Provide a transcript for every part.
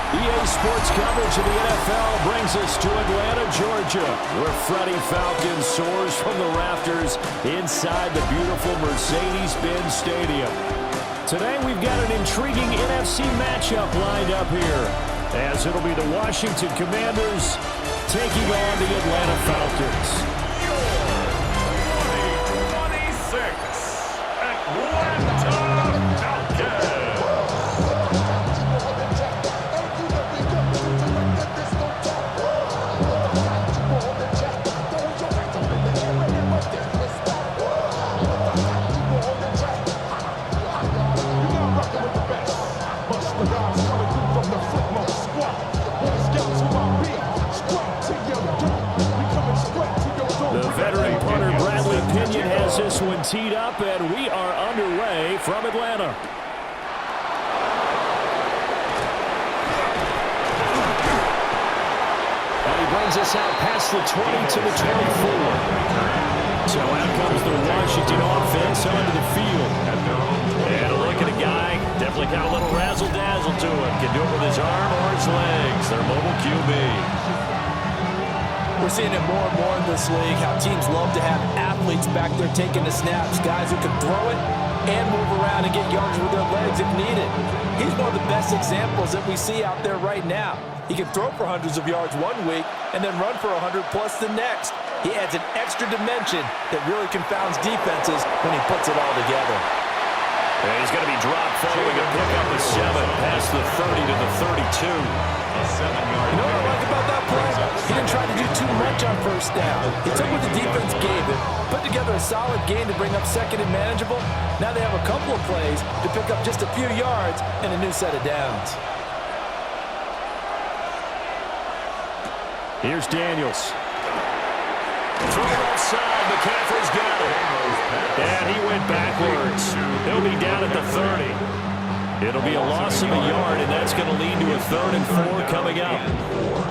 EA Sports coverage of the NFL brings us to Atlanta, Georgia, where Freddie Falcons soars from the rafters inside the beautiful Mercedes-Benz Stadium. Today we've got an intriguing NFC matchup lined up here, as it'll be the Washington Commanders taking on the Atlanta Falcons. Your 2026 Atlanta Falcons. This one teed up, and we are underway from Atlanta. And he brings us out past the 20 to the 24. So out comes the Washington offense onto the field. And a look at a guy, definitely got a little razzle-dazzle to him. Can do it with his arm or his legs. Their mobile QB. We're seeing it more and more in this league, how teams love to have athletes back there taking the snaps, guys who can throw it and move around and get yards with their legs if needed. He's one of the best examples that we see out there right now. He can throw for hundreds of yards one week and then run for 100 plus the next. He adds an extra dimension that really confounds defenses when he puts it all together. And he's going to be dropped following a pickup of 7 past the 30 to the 32. You know what I like about that play? He didn't try to do too much on first down. He took what the defense gave him, put together a solid gain to bring up second and manageable. Now they have a couple of plays to pick up just a few yards and a new set of downs. Here's Daniels. Throw outside, McCaffrey's got it. And he went backwards. He'll be down at the 30. It'll be a loss of a yard, and that's going to lead to a 3rd and 4 coming up.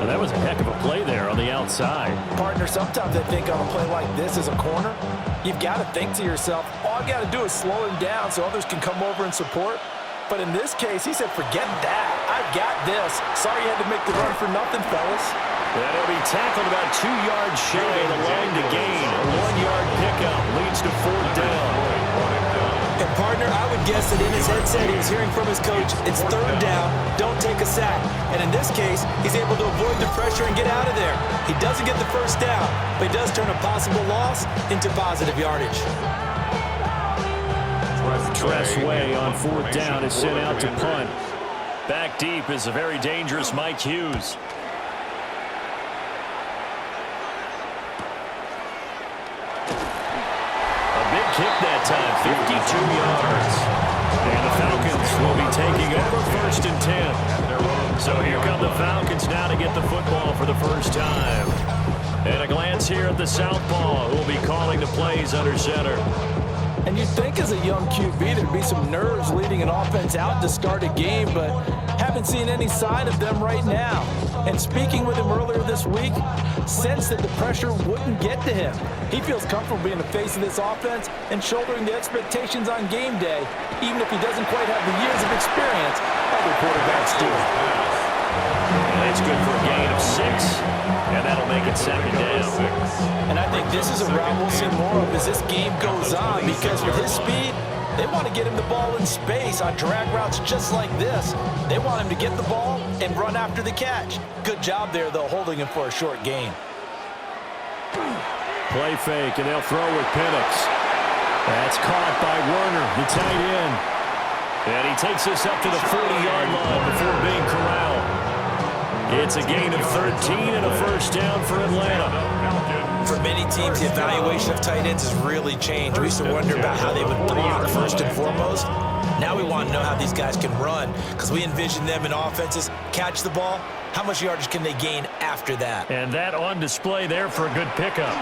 And that was a heck of a play there on the outside. Partner, sometimes I think on a play like this as a corner, you've got to think to yourself, all I got to do is slow him down so others can come over and support. But in this case, he said, forget that. I've got this. Sorry you had to make the run for nothing, fellas. And he'll be tackled about 2 yards shy of the line to gain. A 1-yard pickup leads to 4th down. And partner, I would guess that in his headset he was hearing from his coach, it's 3rd down, don't take a sack. And in this case, he's able to avoid the pressure and get out of there. He doesn't get the 1st down, but he does turn a possible loss into positive yardage. Tressway on 4th down is sent out to punt. Back deep is a very dangerous Mike Hughes. Kick that time, 52 yards. And the Falcons will be taking over 1st and 10. So here come the Falcons now to get the football for the first time. And a glance here at the southpaw, who will be calling the plays under center. And you'd think as a young QB there'd be some nerves leading an offense out to start a game, but haven't seen any sign of them right now. And speaking with him earlier this week, sensed that the pressure wouldn't get to him. He feels comfortable being the face of this offense and shouldering the expectations on game day, even if he doesn't quite have the years of experience other quarterbacks do. And that's good for a gain of 6, and that'll make it 2nd down. And I think this is a route we'll see more of as this game goes on, because with his speed, they want to get him the ball in space on drag routes just like this. They want him to get the ball and run after the catch. Good job there, though, holding him for a short gain. Play fake, and they'll throw with Penix. That's caught by Werner, the tight end. And he takes us up to the 40-yard line before being corralled. It's a gain of 13 and a first down for Atlanta. For many teams, the evaluation of tight ends has really changed. We used to wonder about how they would block first and foremost. Now we want to know how these guys can run because we envision them in offenses catch the ball. How much yardage can they gain after that? And that on display there for a good pickup.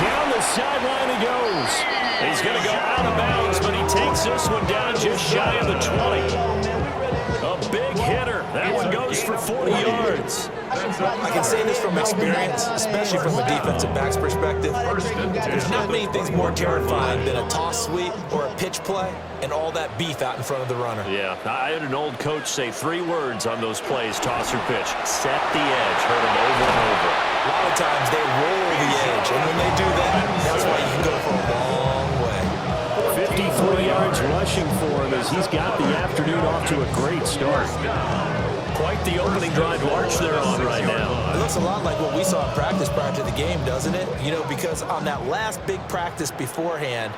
Down the sideline he goes. He's going to go out of bounds, but he takes this one down just shy of the 20. A big hitter. That one goes for 40 yards. I can say this from experience, especially from a defensive back's perspective. There's not many things more terrifying than a toss sweep or a pitch play and all that beef out in front of the runner. Yeah, I had an old coach say 3 words on those plays, toss or pitch. Set the edge. Heard him over and over. A lot of times they roll the edge, and when they do that, that's why you can go for a long way. 53 yards rushing for him as he's got the afternoon off to a great start. Quite the opening drive march they're on right now. It looks a lot like what we saw in practice prior to the game, doesn't it? You know, because on that last big practice beforehand,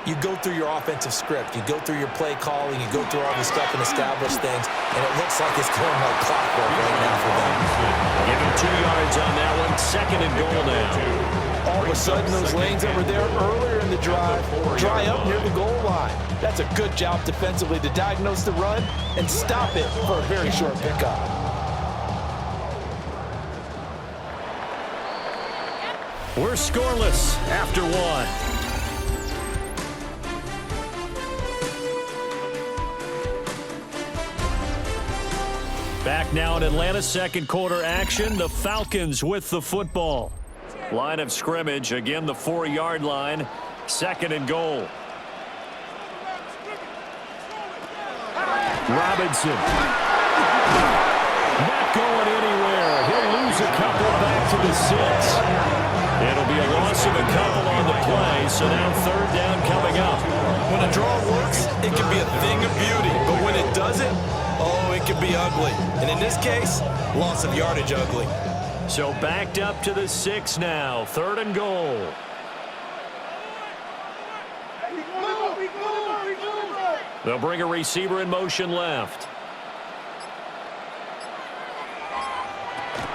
you go through your offensive script, you go through your play calling, you go through all the stuff and establish things, and it looks like it's going like clockwork right now for them. Give him 2 yards on that one. Second and goal now. All of a sudden, those lanes that were there earlier in the drive dry up near the goal line. That's a good job defensively to diagnose the run and stop it for a very short pickup. We're scoreless after 1. Back now in Atlanta's second quarter action. The Falcons with the football. Line of scrimmage, again the 4-yard line. Second and goal. Robinson. Not going anywhere. He'll lose a couple back to the 6. It'll be a loss of a couple on the play, so now third down coming up. When a draw works, it can be a thing of beauty, but when it doesn't, oh, it can be ugly. And in this case, loss of yardage ugly. So backed up to the 6 now. Third and goal. They'll bring a receiver in motion left.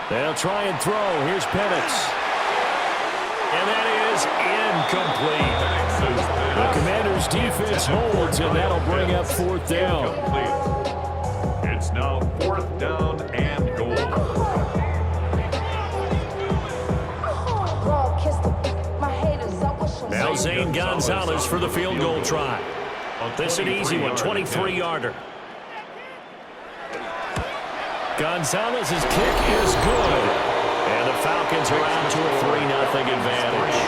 They'll try and throw. Here's Penix. And that is incomplete. The Commanders' defense holds, and that'll bring up fourth down. It's now 4th down and goal. Now Zane Gonzalez for the field goal try. This is an easy one, 23-yarder. Gonzalez's kick is good. And the Falcons are out to a 3-0 advantage.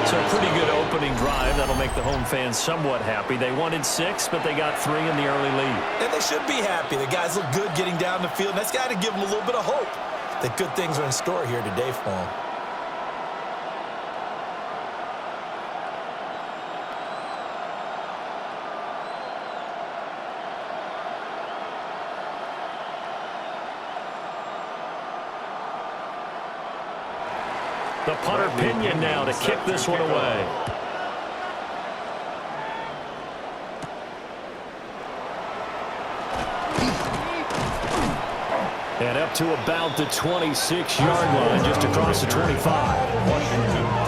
So a pretty good opening drive. That'll make the home fans somewhat happy. They wanted 6, but they got 3 in the early lead. And they should be happy. The guys look good getting down the field. That's got to give them a little bit of hope that good things are in store here today for them. The punter Pinion now to kick this one away. And up to about the 26-yard line, just across the 25.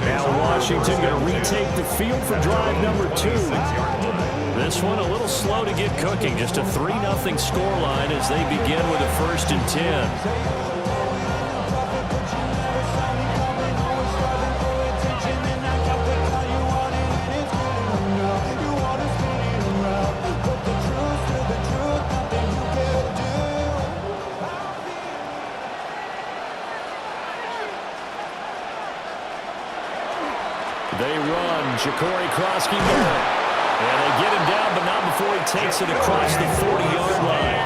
Now Washington going to retake the field for drive number 2. This one a little slow to get cooking. Just a 3-0 scoreline as they begin with a 1st and 10. They run. Ja'Cory Krosky more. And they get him down, but not before he takes it across the 40-yard line.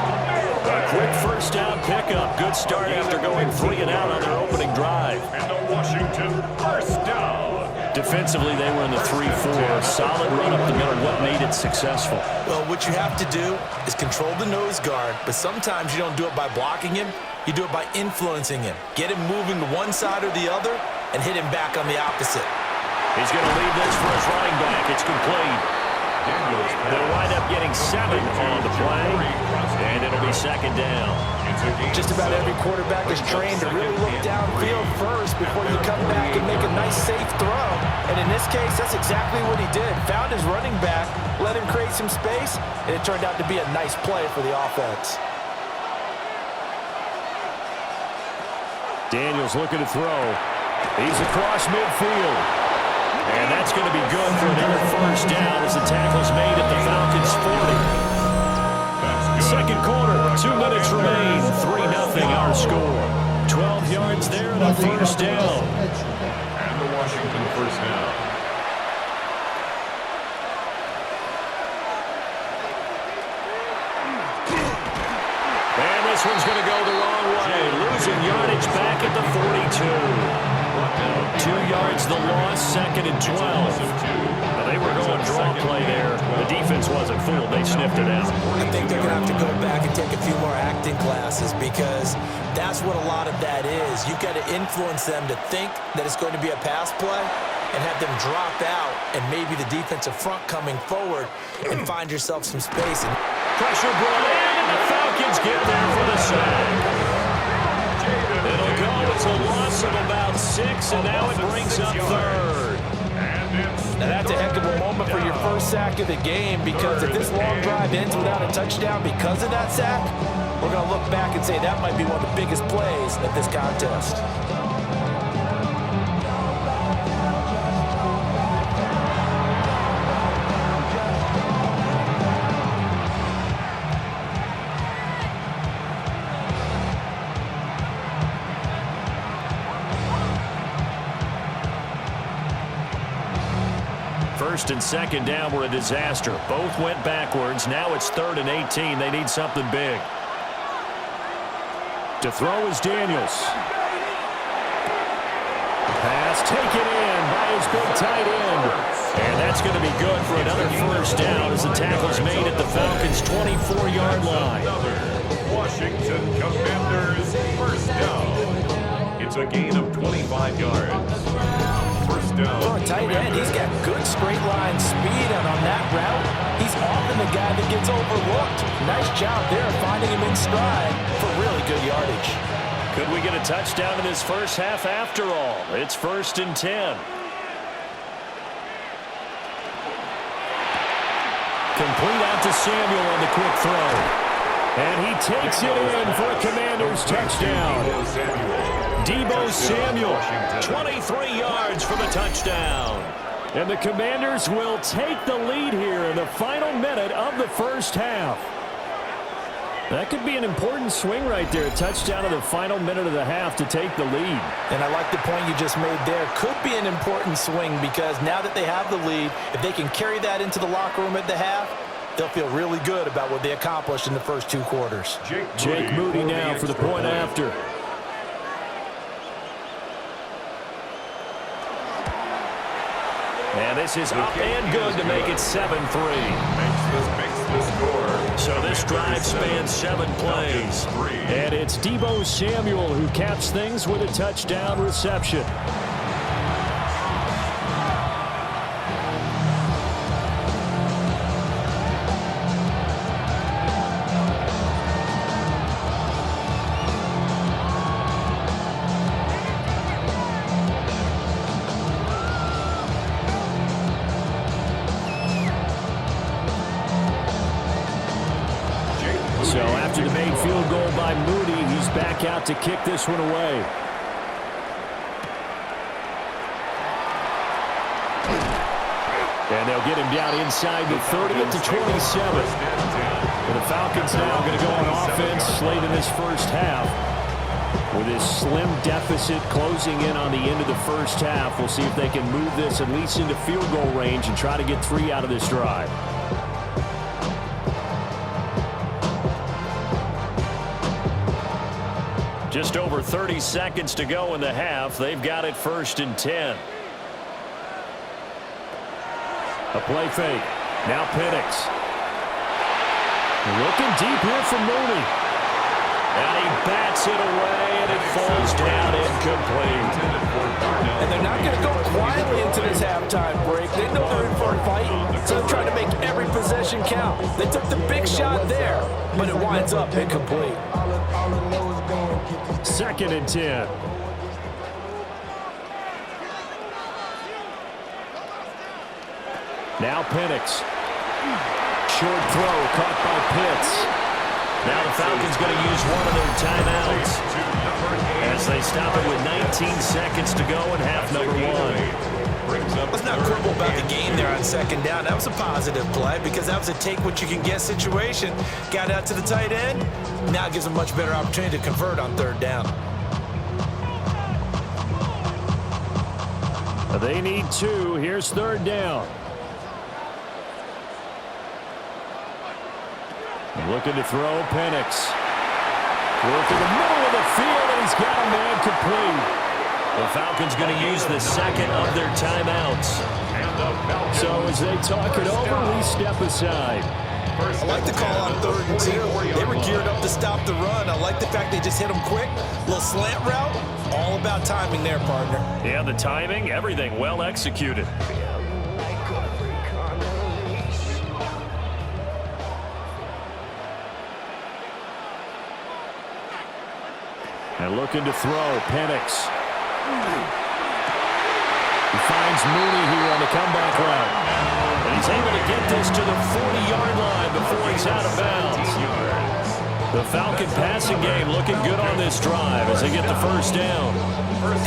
A quick first down pickup. Good start after going 3 and out on their opening drive. And the Washington first down. Defensively, they were in the 3-4. Solid run up the middle. What made it successful? Well, what you have to do is control the nose guard, but sometimes you don't do it by blocking him. You do it by influencing him. Get him moving to one side or the other and hit him back on the opposite. He's going to leave this for his running back. It's complete. They'll wind up getting 7 on the play, and it'll be second down. Just about every quarterback is trained to really look downfield first before you come back and make a nice, safe throw. And in this case, that's exactly what he did. Found his running back, let him create some space, and it turned out to be a nice play for the offense. Daniels looking to throw. He's across midfield. And that's going to be good for another first down as the tackle's made at the Falcons' 40. Second quarter, 2 minutes remain. 3-0 our score. 12 yards there and a first down. And the Washington first down. And this one's going to go the wrong way. Losing yardage back at the 42. 2 yards the loss, second and 12. Now they were going draw play there. The defense wasn't fooled. They sniffed it out. I think they're going to have to go back and take a few more acting classes because that's what a lot of that is. You've got to influence them to think that it's going to be a pass play and have them drop out and maybe the defensive front coming forward and find yourself some space. And pressure brought in, and the Falcons get there for the sack. It'll go. It's a loss of about 6, and now it brings up third. Now that's a heck of a moment for your first sack of the game because if this long drive ends without a touchdown because of that sack, we're going to look back and say that might be one of the biggest plays of this contest. First and second down were a disaster. Both went backwards. Now it's 3rd and 18. They need something big. To throw is Daniels. Pass taken in by his big tight end. And that's going to be good for another first down as the tackle's made at the Falcons' 24-yard line. Washington Commanders first down. It's a gain of 25 yards. First down. For a tight end, he's got good straight line speed, and on that route, he's often the guy that gets overlooked. Nice job there finding him in stride for really good yardage. Could we get a touchdown in this first half after all? It's 1st and 10. Complete out to Samuel on the quick throw. And he takes it in for a Commanders touchdown. Deebo Samuel, 23 yards for the touchdown. And the Commanders will take the lead here in the final minute of the first half. That could be an important swing right there. A touchdown in the final minute of the half to take the lead. And I like the point you just made there. Could be an important swing because now that they have the lead, if they can carry that into the locker room at the half, they'll feel really good about what they accomplished in the first 2 quarters. Jake Moody now for the point after. And this is up and good to make it 7-3. Makes the score. So this drive spans 7 plays. And it's Deebo Samuel who caps things with a touchdown reception. So after the made field goal by Moody, he's back out to kick this one away. And they'll get him down inside the 30 at the 27. And the Falcons now going to go on offense late in this first half. With this slim deficit closing in on the end of the first half, we'll see if they can move this at least into field goal range and try to get 3 out of this drive. Just over 30 seconds to go in the half. They've got it 1st and 10. A play fake. Now Penix. Looking deep here for Mooney. And he bats it away, and it falls down incomplete. And they're not going to go quietly into this halftime break. They know they're in for a fight, so they're trying to make every possession count. They took the big shot there, but it winds up incomplete. 2nd and 10. Now Penix. Short throw caught by Pitts. Now the Falcons going to use one of their timeouts as they stop it with 19 seconds to go in half number 1. Let's not quibble about the game there on 2nd down. That was a positive play because that was a take-what-you-can-get situation. Got out to the tight end. Now it gives them a much better opportunity to convert on 3rd down. They need 2. Here's 3rd down. Looking to throw, Penix. Working the middle of the field, and he's got a man complete. The Falcons going to use the 2nd of their timeouts. So as they talk it over, we step aside. I like the call on 3rd and 2. They were geared up to stop the run. I like the fact they just hit them quick. Little slant route. All about timing there, partner. Yeah, the timing, everything well executed. And looking to throw, Penix. He finds Mooney here on the comeback route. And he's able to get this to the 40-yard line before he's out of bounds. The Falcon passing game looking good on this drive as they get the 1st down.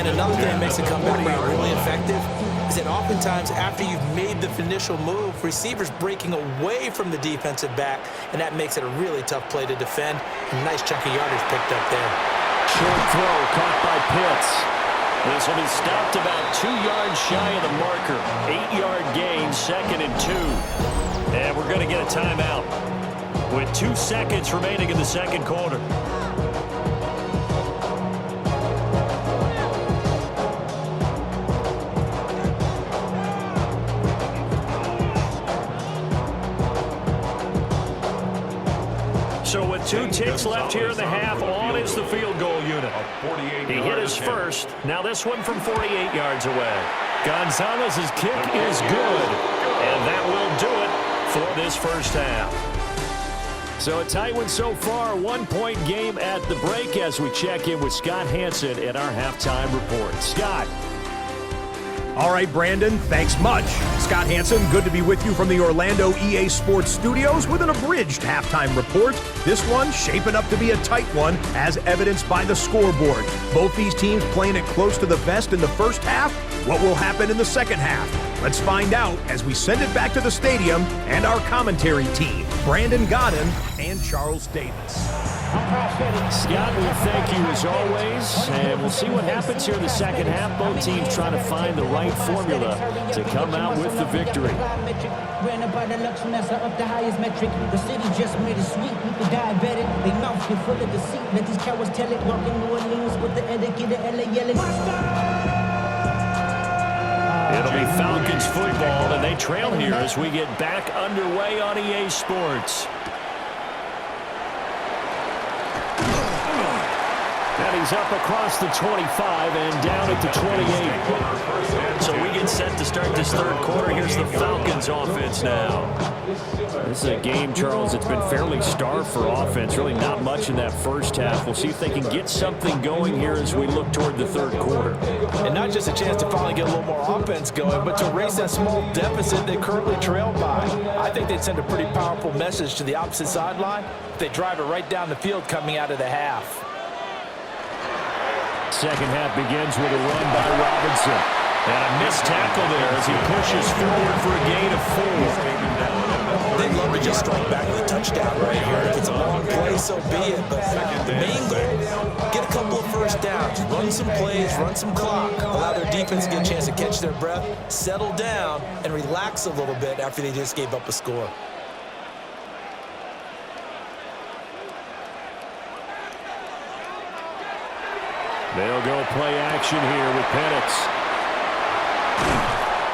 And another thing that makes the comeback route really effective is that oftentimes after you've made the initial move, receivers breaking away from the defensive back, and that makes it a really tough play to defend. A nice chunk of yardage picked up there. Short throw caught by Pitts. This will be stopped about 2 yards shy of the marker. 8-yard gain, 2nd and 2. And we're going to get a timeout with 2 seconds remaining in the 2nd quarter. So with 2 ticks left here in the half, on is the field goal unit. He hit his first. Now this one from 48 yards away. Gonzalez's kick is good. And that will do it for this 1st half. So a tight one so far. 1-point game at the break as we check in with Scott Hansen in our halftime report. Scott. All right, Brandon, thanks much. Scott Hansen, good to be with you from the Orlando EA Sports Studios with an abridged halftime report. This one shaping up to be a tight one, as evidenced by the scoreboard. Both these teams playing it close to the vest in the 1st half. What will happen in the 2nd half? Let's find out as we send it back to the stadium and our commentary team, Brandon Godden and Charles Davis. Scott, we thank you as always, and we'll see what happens here in the 2nd half. Both teams trying to find the right formula to come out with the victory. The city just made it sweet with the diabetic. They mouths get full of deceit. Let these cowards tell it. Walking New Orleans with the etiquette of LA yelling. It'll be Falcons football, and they trail here as we get back underway on EA Sports. And he's up across the 25 and down at the 28. So we get set to start this 3rd quarter. Here's the Falcons offense now. This is a game, Charles, it's been fairly starved for offense. Really not much in that 1st half. We'll see if they can get something going here as we look toward the 3rd quarter. And not just a chance to finally get a little more offense going, but to erase that small deficit they currently trail by. I think they'd send a pretty powerful message to the opposite sideline if they drive it right down the field coming out of the half. 2nd half begins with a run by Robinson. And a missed tackle there as he pushes forward for a gain of 4. They'd love to just strike back with a touchdown right here. If it's a long play, so be it. But the main goal, get a couple of 1st downs, run some plays, run some clock, allow their defense to get a chance to catch their breath, settle down, and relax a little bit after they just gave up a score. They'll go play action here with Penix.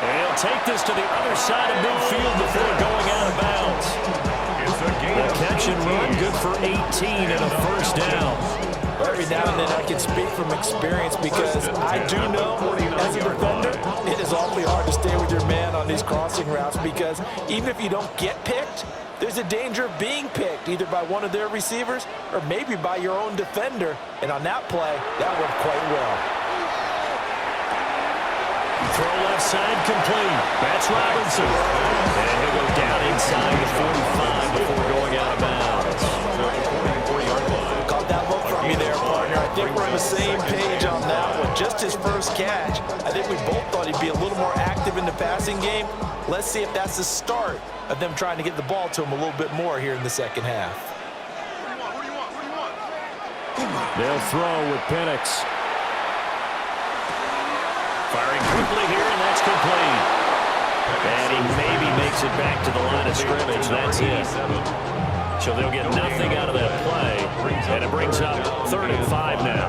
And he'll take this to the other side of midfield before going out of bounds. It's a gain The catch and run, good for 18 and a first down. Every now and then I can speak from experience because I do know as a defender, it is awfully hard to stay with your man on these crossing routes because even if you don't get picked, there's a danger of being picked either by one of their receivers or maybe by your own defender. And on that play, that worked quite well. Throw left side complete. That's Robinson. And he'll go down inside the 45 before going out of bounds. Caught that look from you there, partner. I think we're on the same page on that one. Just his first catch. I think we both thought he'd be a little more active in the passing game. Let's see if that's the start of them trying to get the ball to him a little bit more here in the second half. They'll throw with Penix. Firing quickly here, and that's complete. And he maybe makes it back to the line of scrimmage. That's it. So they'll get nothing out of that play. And it brings up 3rd and 5 now.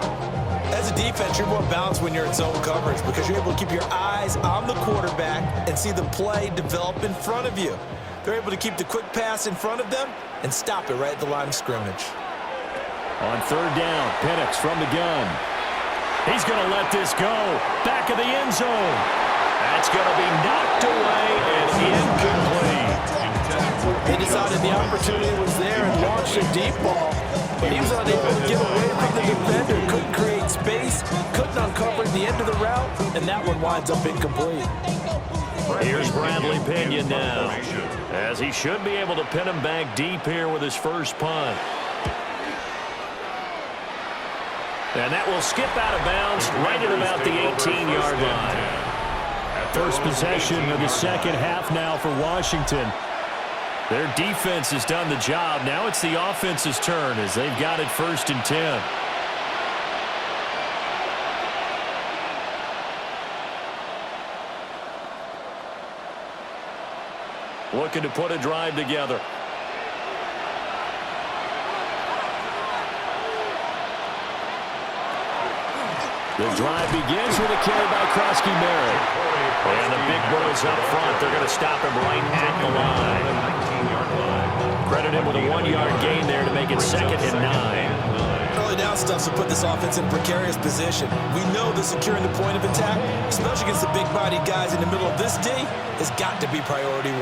As a defense, you're more balanced when you're in zone coverage because you're able to keep your eyes on the quarterback and see the play develop in front of you. They're able to keep the quick pass in front of them and stop it right at the line of scrimmage. On 3rd down, Penix from the gun. He's going to let this go. Back of the end zone. That's going to be knocked away and incomplete. They decided the opportunity was there and launched a deep ball, but he was unable to get away from the defender. Couldn't create space, couldn't uncover the end of the route, and that one winds up incomplete. Here's Bradley Pinion now, as he should be able to pin him back deep here with his first punt. And that will skip out of bounds right at about the 18-yard line. First possession of the second half now for Washington. Their defense has done the job. Now it's the offense's turn as they've got it 1st and 10. Looking to put a drive together. The drive begins with a carry by Krosky-Merritt. And the big boys up front, they're going to stop him right at the line. Credit him with a 1-yard gain there to make it 2nd and 9. Early down stuff to put this offense in a precarious position. We know that securing the point of attack, especially against the big-bodied guys in the middle of this D, has got to be priority 1.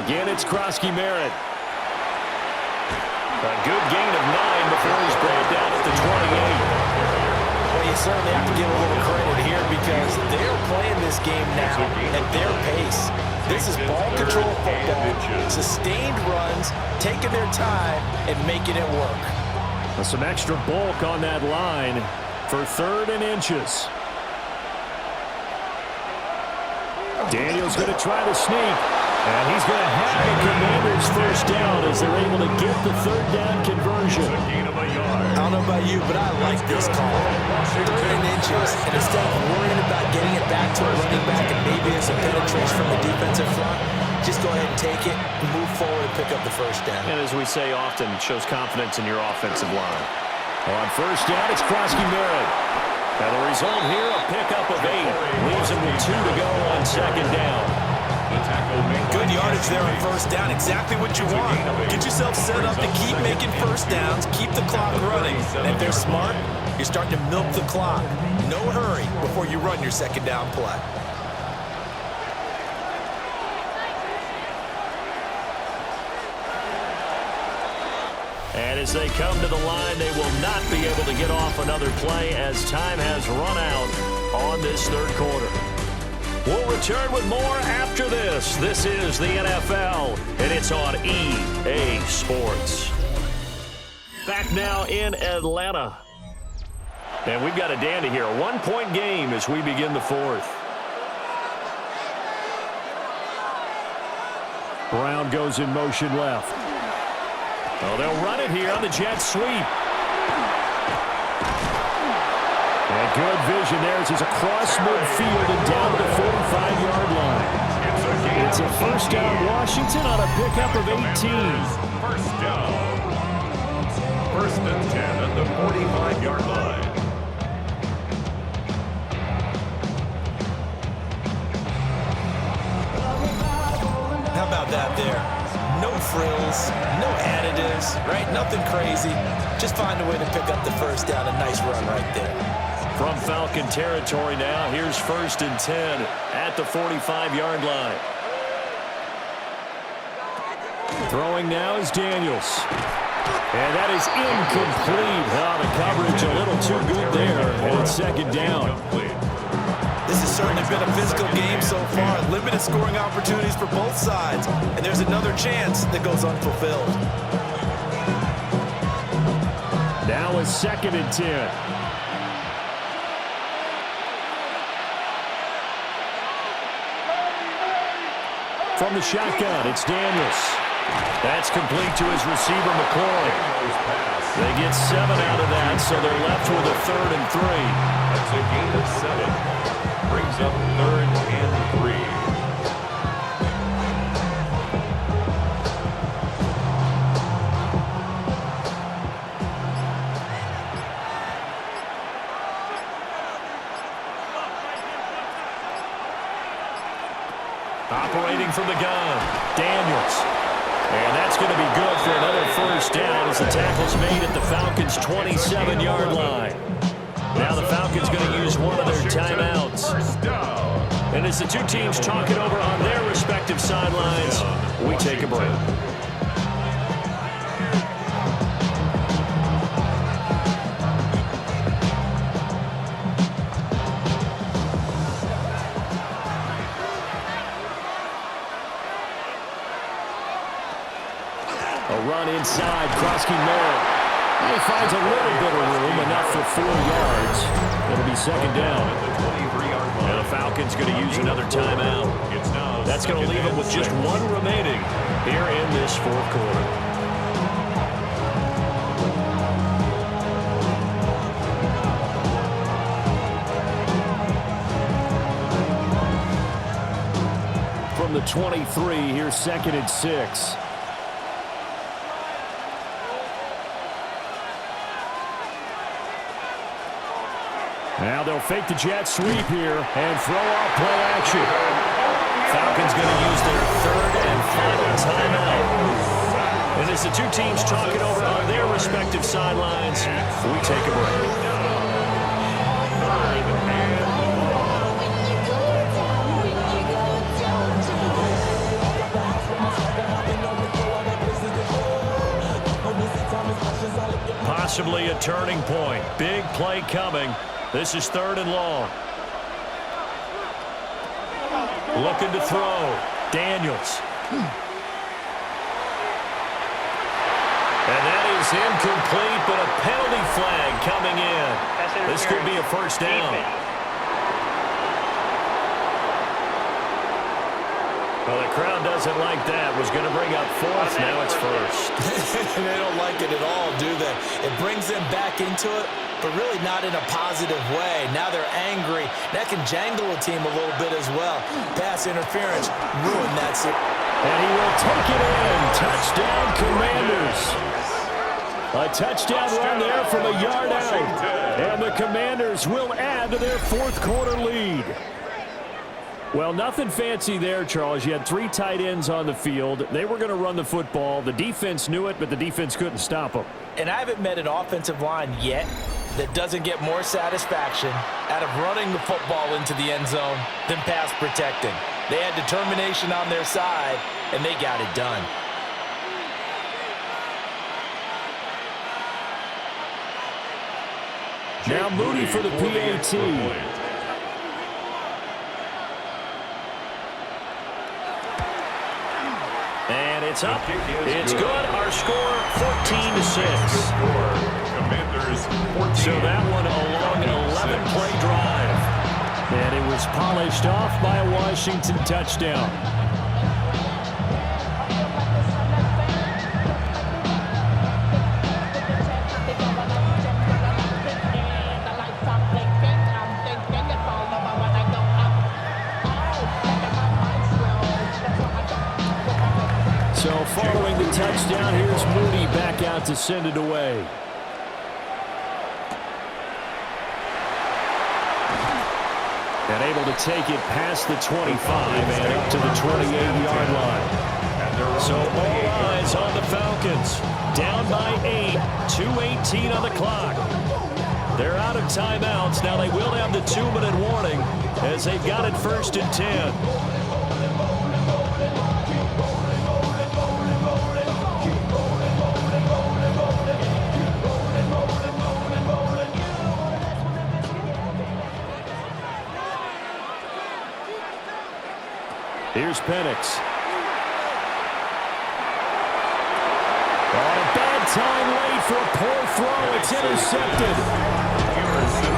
Again, it's Krosky-Merritt. A good gain of 9 before he's brought down at the 28. Well, you certainly have to give a little credit here because they're playing this game now at their pace. This is ball control football, sustained runs, taking their time, and making it work. Some extra bulk on that line for 3rd and inches. Daniel's going to try to sneak. And he's going to have the Commanders first down as they're able to get the 3rd down conversion. I don't know about you, but I like this call. 3rd and inches, and instead of worrying about getting it back to a running back and maybe there's some penetration from the defensive front, just go ahead and take it, move forward, and pick up the first down. And as we say often, it shows confidence in your offensive line. On 1st down, it's Krosky-Merritt. And the result here, a pickup of 8. Leaves him with 2 to go on 2nd down. Good yardage there on 1st down. Exactly what you want. Get yourself set up to keep making first downs, keep the clock running. And if they're smart, you're starting to milk the clock. No hurry before you run your 2nd down play. And as they come to the line, they will not be able to get off another play as time has run out on this 3rd quarter. We'll return with more after this. This is the NFL, and it's on EA Sports. Back now in Atlanta. And we've got a dandy here. A 1-point game as we begin the 4th. Brown goes in motion left. Oh, they'll run it here on the jet sweep. And good vision there as he's across midfield and down to the 45-yard line. It's a first down Washington on a pickup of 18. First down. 1st and 10 at the 45-yard line. about that there? No frills, no additives, right? Nothing crazy. Just find a way to pick up the first down. A nice run right there. From Falcon territory now, here's 1st and 10 at the 45-yard line. Throwing now is Daniels. And that is incomplete. The coverage a little too good there, and it's 2nd down. This has certainly been a physical game so far. Limited scoring opportunities for both sides. And there's another chance that goes unfulfilled. Now is 2nd and 10. From the shotgun, it's Daniels. That's complete to his receiver, McCoy. They get 7 out of that, so they're left with a 3rd and 3. That's a gain of 7. Brings up 3rd and 3. Operating from the gun, Daniels. And that's going to be good for another 1st down as the tackle's made at the Falcons' 27-yard line. Now the Falcons going to use one of their timeouts. And as the two teams talk it over on their respective sidelines, we take a break. A run inside, Krosky Merritt. He finds a little bit of room, enough for 4 yards. It'll be 2nd down. And the Falcons going to use another timeout. That's going to leave them with just 1 remaining here in this 4th quarter. From the 23, here's 2nd and 6. Now they'll fake the jet sweep here and throw off play action. Falcons going to use their 3rd and final timeout. And as the two teams talk it over on their respective sidelines, we take a break. Possibly a turning point. Big play coming. This is 3rd and long. Looking to throw. Daniels. And that is incomplete, but a penalty flag coming in. This could be a 1st down. Well, the crowd doesn't like that. Was going to bring up 4th. Now it's 1st. They don't like it at all, do they? It brings them back into it, but really not in a positive way. Now they're angry. That can jangle a team a little bit as well. Pass interference ruined that. And he will take it in. Touchdown, Commanders. A touchdown run there from a yard out. And the Commanders will add to their 4th quarter lead. Well, nothing fancy there, Charles. You had 3 tight ends on the field. They were going to run the football. The defense knew it, but the defense couldn't stop them. And I haven't met an offensive line yet that doesn't get more satisfaction out of running the football into the end zone than pass protecting. They had determination on their side, and they got it done. Now Moody for the PAT. And it's up. It's good. Our score, 14-6. Commanders 14. So that one a long 11-play drive. And it was polished off by a Washington touchdown. So following the touchdown, here's Moody back out to send it away. And able to take it past the 25 and up to the 28-yard line. So all eyes on the Falcons. Down by 8, 2:18 on the clock. They're out of timeouts. Now they will have the 2-minute warning as they've got it 1st and 10. Here's Penix. On a bad time late for a poor throw. It's intercepted.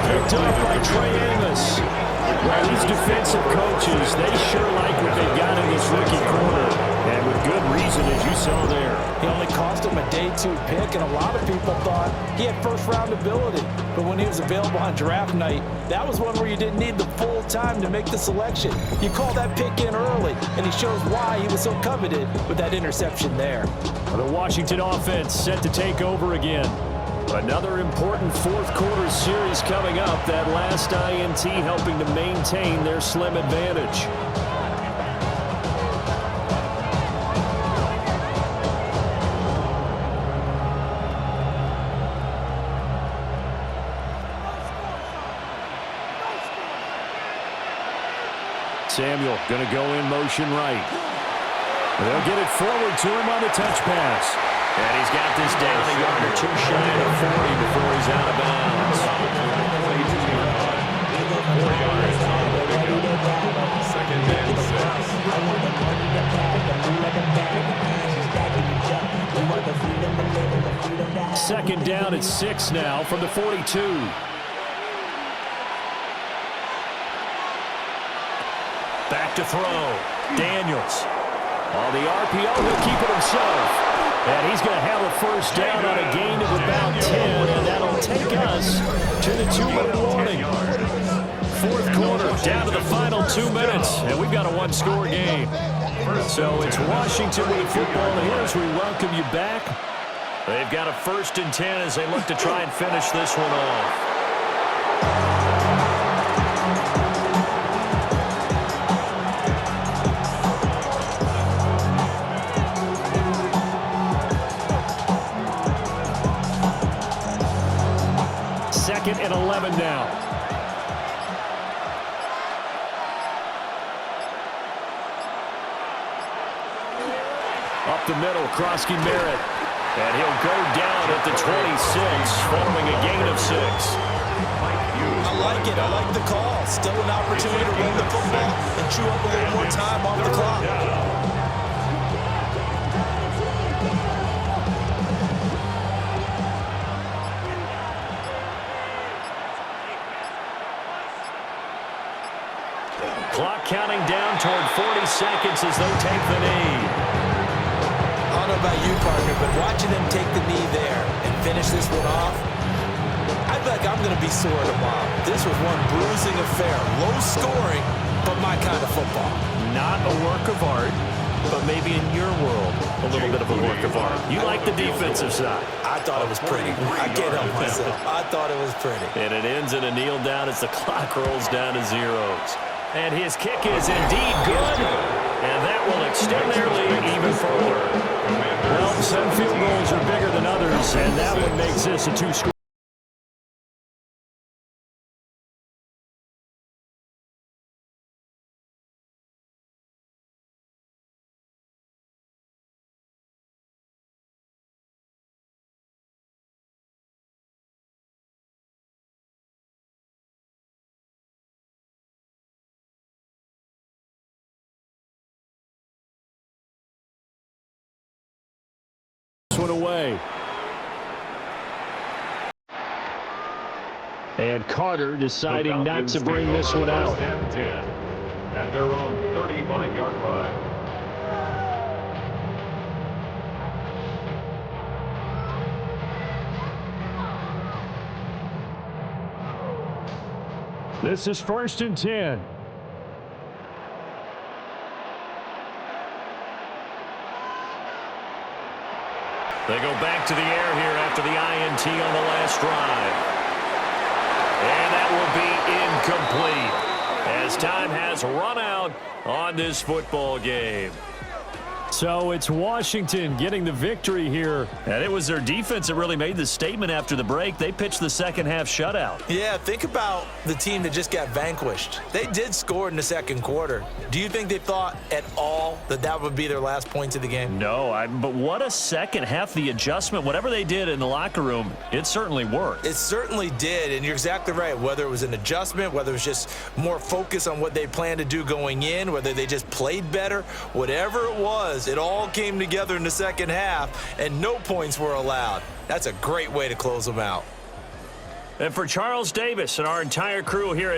Picked up by Trey Amos. Well, these defensive coaches, they sure like what they've got in this rookie corner. And with good reason, as you saw there. He only cost him a day 2 pick, and a lot of people thought he had first-round ability. But when he was available on draft night, that was one where you didn't need the full time to make the selection. You call that pick in early, and he shows why he was so coveted with that interception there. The Washington offense set to take over again. Another important fourth-quarter series coming up. That last INT helping to maintain their slim advantage. Samuel going to go in motion right. They'll get it forward to him on the touch pass. And he's got this down a yard or 2 shy of 40 before he's out of bounds. Second down at 6 now from the 42. Back to throw. Daniels. On the RPO, he'll keep it himself. And he's going to have a first down on a gain of about 10, and that'll take us to the 2-minute warning. Fourth quarter, down to the final 2 minutes, and we've got a 1-score game. So it's Washington with the football here as we welcome you back. They've got a 1st and 10 as they look to try and finish this one off. Second and 11 now. Up the middle, Krosky Merritt. And he'll go down at the 26, following a gain of 6. I like it. I like the call. Still an opportunity to run the football and chew up a little more time off the clock. Clock counting down toward 40 seconds as they take the knee. I don't know about you, partner, but watching them take the knee there and finish this one off, I feel like I'm going to be sore tomorrow. This was one bruising affair. Low scoring, but my kind of football. Not a work of art, but maybe in your world, a little bit of a work of art. You like the defensive side. I thought it was pretty. I can't help myself. I thought it was pretty. And it ends in a kneel down as the clock rolls down to zeros. And his kick is indeed good. And that will extend their lead even further. Well, some field goals are bigger than others, and that one makes this a 2-score. One away. And Carter deciding not to bring this one out. At their own 35-yard line. This is 1st and 10. They go back to the air here after the INT on the last drive. And that will be incomplete as has run out on this football game. So it's Washington getting the victory here. And it was their defense that really made the statement after the break. They pitched the second half shutout. Yeah, think about the team that just got vanquished. They did score in the second quarter. Do you think they thought at all that that would be their last points of the game? No, but what a second half. The adjustment, whatever they did in the locker room, it certainly worked. It certainly did, and you're exactly right. Whether it was an adjustment, whether it was just more focus on what they planned to do going in, whether they just played better, whatever it was, it all came together in the second half, and no points were allowed. That's a great way to close them out. And for Charles Davis and our entire crew here at